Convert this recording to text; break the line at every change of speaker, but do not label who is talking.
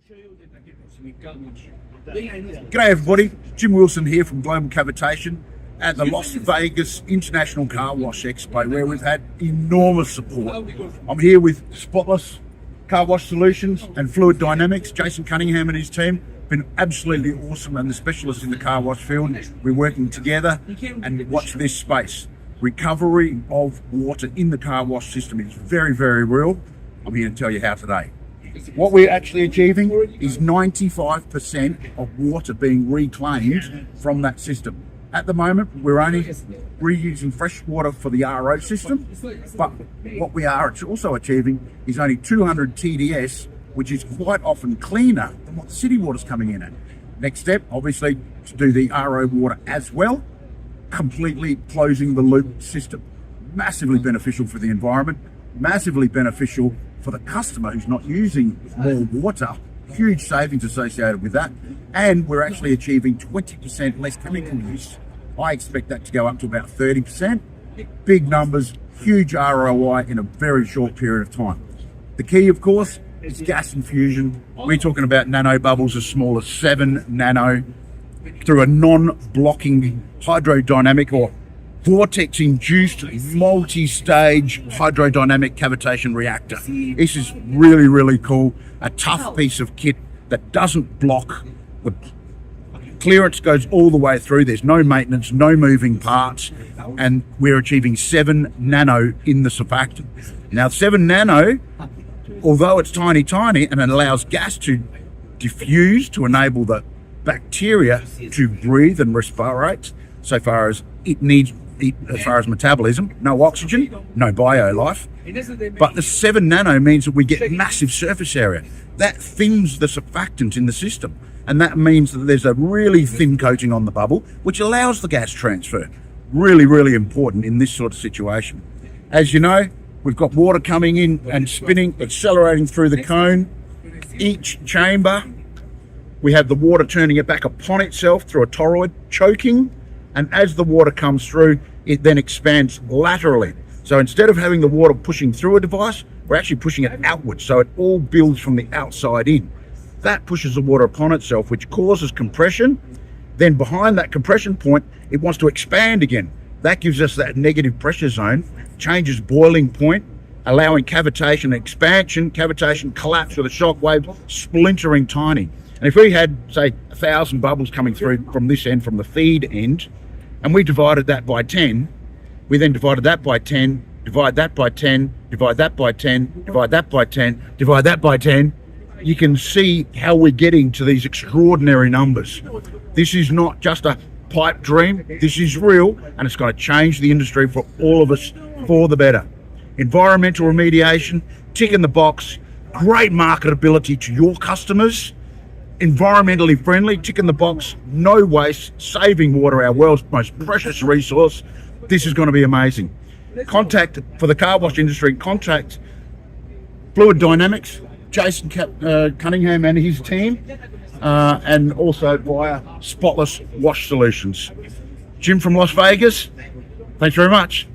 G'day everybody, Jim Wilson here from Global Cavitation at the Las Vegas International Car Wash Expo, where we've had enormous support. I'm here with Spotless Car Wash Solutions and Fluid Dynamics. Jason Cunningham and his team been absolutely awesome, and the specialists in the car wash field. We're working together, and watch this space. Recovery of water in the car wash system is very, very real. I'm here to tell you how today. What we're actually achieving is 95% of water being reclaimed from that system. At the moment, we're only reusing fresh water for the RO system, but what we are also achieving is only 200 TDS, which is quite often cleaner than what the city water's coming in at. Next step, obviously, to do the RO water as well, completely closing the loop system. Massively beneficial for the environment, massively beneficial for the customer who's not using more water. Huge savings associated with that, and we're actually achieving 20% less chemical use. I expect that to go up to about 30%. Big numbers, huge ROI in a very short period of time. The key, of course, is gas infusion. We're talking about nanobubbles as small as 7 nano through a non-blocking hydrodynamic or vortex-induced multi-stage hydrodynamic cavitation reactor. This is really, really cool. A tough piece of kit that doesn't block. The clearance goes all the way through. There's no maintenance, no moving parts, and we're achieving 7 nano in the surfactant. Now, 7 nano, although it's tiny, and it allows gas to diffuse to enable the bacteria to breathe and respirate, so far as it needs, as far as metabolism, no oxygen, no bio life. But the 7 nano means that we get massive surface area. That thins the surfactant in the system, and that means that there's a really thin coating on the bubble, which allows the gas transfer. Really, really important in this sort of situation. As you know, we've got water coming in and spinning, accelerating through the cone. Each chamber, we have the water turning it back upon itself through a toroid, choking, and as the water comes through, it then expands laterally. So instead of having the water pushing through a device, we're actually pushing it outwards, so it all builds from the outside in. That pushes the water upon itself, which causes compression. Then behind that compression point, it wants to expand again. That gives us that negative pressure zone, changes boiling point, allowing cavitation expansion, cavitation collapse with a shock wave, splintering tiny. And if we had, say, 1,000 bubbles coming through from this end, from the feed end, and we divided that by 10, we then divided that by 10, divide that by 10, divide that by 10, divide that by 10, divide that by 10, you can see how we're getting to these extraordinary numbers. This is not just a pipe dream, this is real, and it's going to change the industry for all of us for the better. Environmental remediation, tick in the box, great marketability to your customers, environmentally friendly, tick in the box, no waste, saving water, our world's most precious resource. This is going to be amazing. Contact for the car wash industry, contact Fluid Dynamics, Jason Cunningham and his team, and also via Spotless Wash Solutions. Jim from Las Vegas, thanks very much.